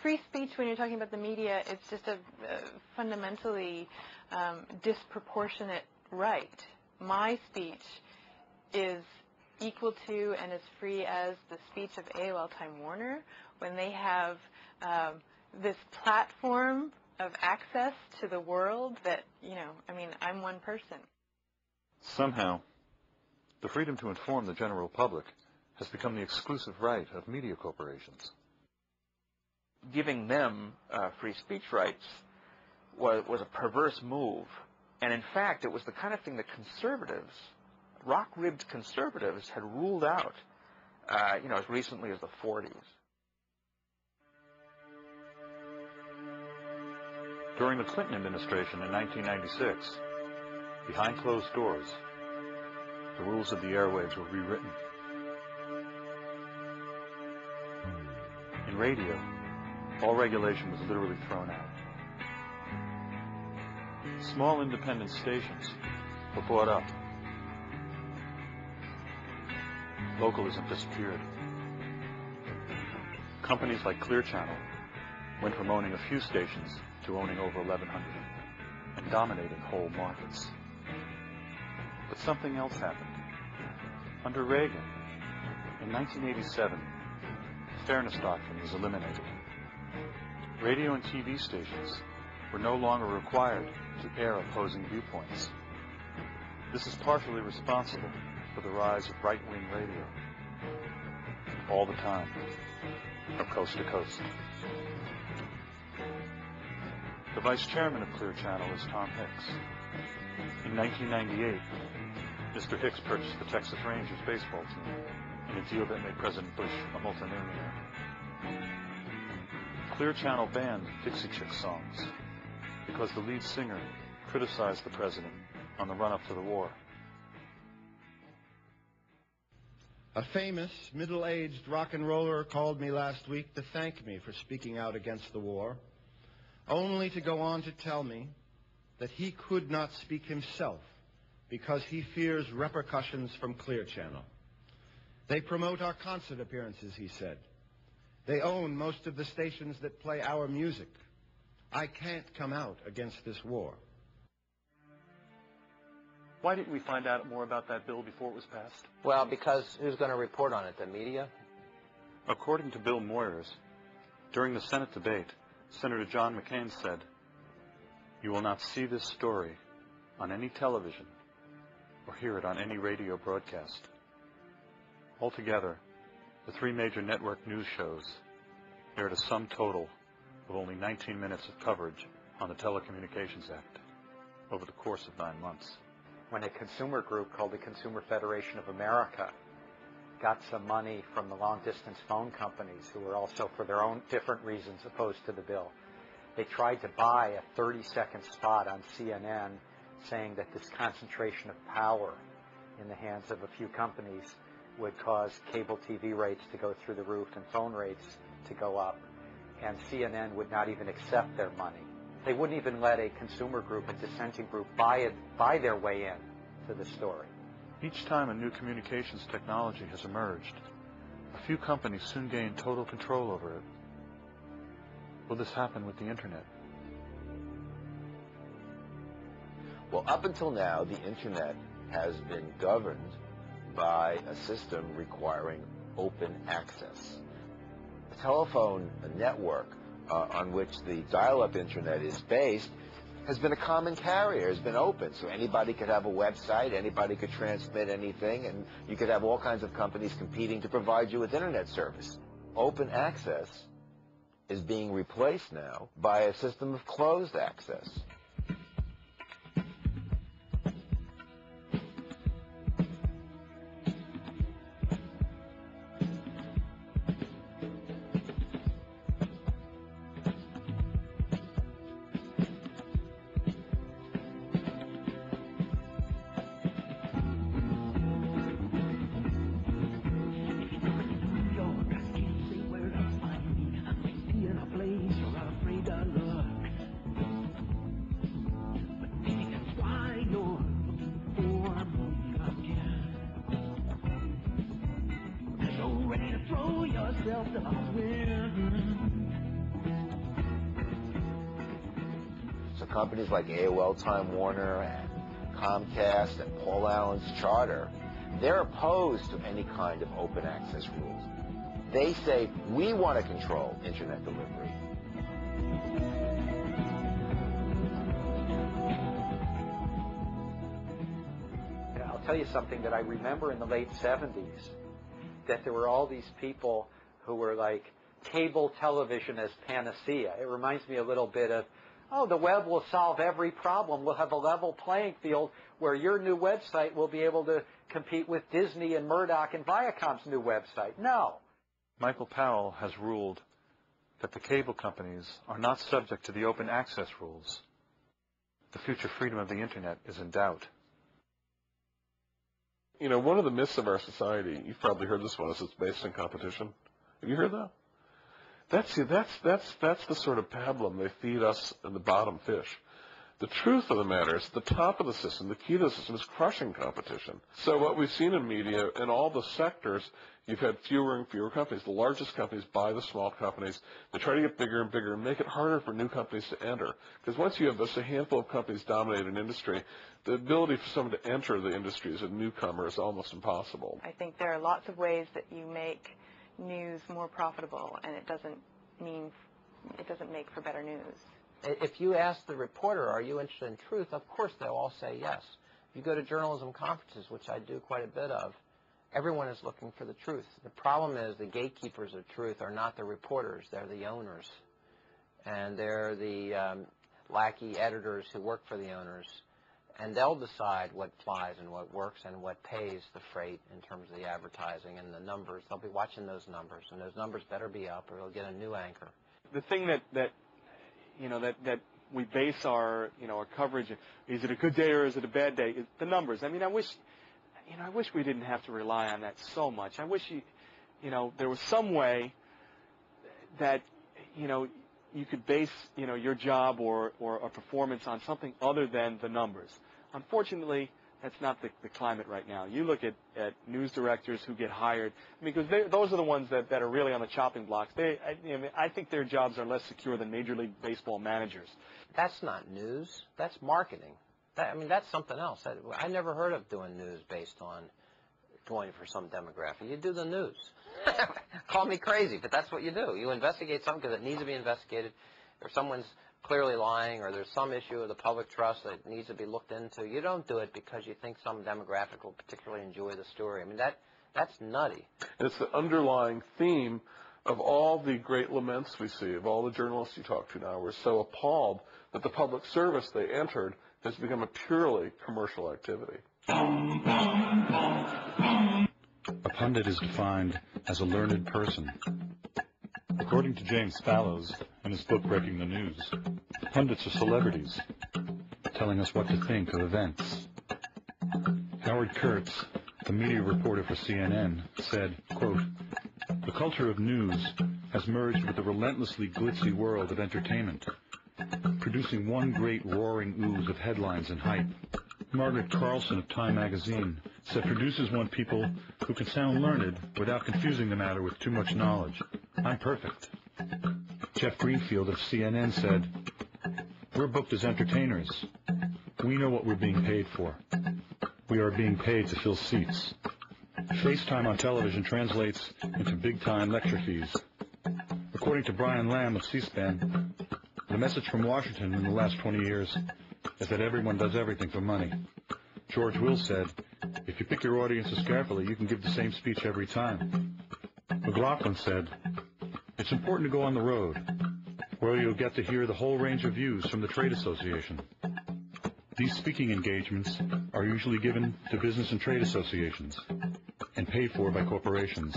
free speech, when you're talking about the media, it's just a fundamentally disproportionate right. My speech is equal to and as free as the speech of AOL Time Warner when they have this platform of access to the world that, I mean, I'm one person. Somehow, the freedom to inform the general public has become the exclusive right of media corporations. Giving them free speech rights was a perverse move. And in fact, it was the kind of thing that conservatives, rock-ribbed conservatives, had ruled out, as recently as the 40s. During the Clinton administration in 1996, behind closed doors, the rules of the airwaves were rewritten. In radio, all regulation was literally thrown out. Small independent stations were bought up. Localism disappeared. Companies like Clear Channel went from owning a few stations to owning over 1,100 and dominating whole markets. But something else happened. Under Reagan, in 1987, the fairness doctrine was eliminated. Radio and TV stations were no longer required to air opposing viewpoints. This is partially responsible for the rise of right-wing radio. All the time, from coast to coast. The vice chairman of Clear Channel is Tom Hicks. In 1998, Mr. Hicks purchased the Texas Rangers baseball team in a deal that made President Bush a multimillionaire. Clear Channel banned Dixie Chicks songs because the lead singer criticized the president on the run-up to the war. A famous middle-aged rock and roller called me last week to thank me for speaking out against the war, only to go on to tell me that he could not speak himself because he fears repercussions from Clear Channel. They promote our concert appearances, he said. They own most of the stations that play our music. I can't come out against this war. Why didn't we find out more about that bill before it was passed? Well, because who's going to report on it? The media? According to Bill Moyers, during the Senate debate, Senator John McCain said, "You will not see this story on any television or hear it on any radio broadcast." Altogether, the three major network news shows aired a sum total of only 19 minutes of coverage on the Telecommunications Act over the course of 9 months. When a consumer group called the Consumer Federation of America got some money from the long-distance phone companies, who were also, for their own different reasons, opposed to the bill, they tried to buy a 30-second spot on CNN saying that this concentration of power in the hands of a few companies would cause cable TV rates to go through the roof and phone rates to go up. And CNN would not even accept their money. They wouldn't even let a consumer group, a dissenting group, buy their way in to the story. Each time a new communications technology has emerged, a few companies soon gain total control over it. Will this happen with the Internet? Well, up until now, the Internet has been governed by a system requiring open access. The telephone network on which the dial-up Internet is based has been a common carrier, has been open, so anybody could have a website, anybody could transmit anything, and you could have all kinds of companies competing to provide you with Internet service. Open access is being replaced now by a system of closed access. companies like AOL Time Warner and Comcast and Paul Allen's Charter, they're opposed to any kind of open access rules. They say, we want to control internet delivery. I'll tell you something that I remember in the late 70s, that there were all these people who were like cable television as panacea. It reminds me a little bit of, oh, the web will solve every problem. We'll have a level playing field where your new website will be able to compete with Disney and Murdoch and Viacom's new website. No. Michael Powell has ruled that the cable companies are not subject to the open access rules. The future freedom of the internet is in doubt. You know, one of the myths of our society, you've probably heard this one, is it's based on competition. Have you heard that? That's the sort of pablum they feed us and the bottom fish. The truth of the matter is the top of the system, the key to the system, is crushing competition. So what we've seen in media, in all the sectors, you've had fewer and fewer companies. The largest companies buy the small companies. They try to get bigger and bigger and make it harder for new companies to enter. Because once you have just a handful of companies dominate an industry, the ability for someone to enter the industry as a newcomer is almost impossible. I think there are lots of ways that you make news more profitable, and it doesn't make for better news. If you ask the reporter, are you interested in truth, of course they'll all say yes. If you go to journalism conferences, which I do quite a bit of, everyone is looking for the truth. The problem is the gatekeepers of truth are not the reporters, they're the owners. And they're the lackey editors who work for the owners. And they'll decide what flies and what works and what pays the freight in terms of the advertising and the numbers. They'll be watching those numbers, and those numbers better be up or they'll get a new anchor. The thing that we base our coverage, is it a good day or is it a bad day, is the numbers. I mean, I wish we didn't have to rely on that so much. I wish there was some way that you could base your job or a performance on something other than the numbers. Unfortunately, that's not the climate right now. You look at news directors who get hired, because those are the ones that are really on the chopping blocks. I think their jobs are less secure than Major League Baseball managers. That's not news. That's marketing. That's something else. I never heard of doing news based on going for some demographic. You do the news. Call me crazy, but that's what you do. You investigate something because it needs to be investigated. If someone's clearly lying or there's some issue of the public trust that needs to be looked into, you don't do it because you think some demographic will particularly enjoy the story. I mean, that's nutty. And it's the underlying theme of all the great laments we see, of all the journalists you talk to now. We're so appalled that the public service they entered has become a purely commercial activity. A pundit is defined as a learned person. According to James Fallows in his book Breaking the News, pundits are celebrities, telling us what to think of events. Howard Kurtz, the media reporter for CNN, said, quote, "The culture of news has merged with the relentlessly glitzy world of entertainment, producing one great roaring ooze of headlines and hype. Margaret Carlson of Time magazine said producers want people who can sound learned without confusing the matter with too much knowledge. I'm perfect." Jeff Greenfield of CNN said, "We're booked as entertainers. We know what we're being paid for. We are being paid to fill seats. FaceTime on television translates into big-time lecture fees." According to Brian Lamb of C-SPAN, the message from Washington in the last 20 years is that everyone does everything for money. George Will said, "If you pick your audiences carefully, you can give the same speech every time." McLaughlin said, "It's important to go on the road, where you'll get to hear the whole range of views from the trade association." These speaking engagements are usually given to business and trade associations and paid for by corporations.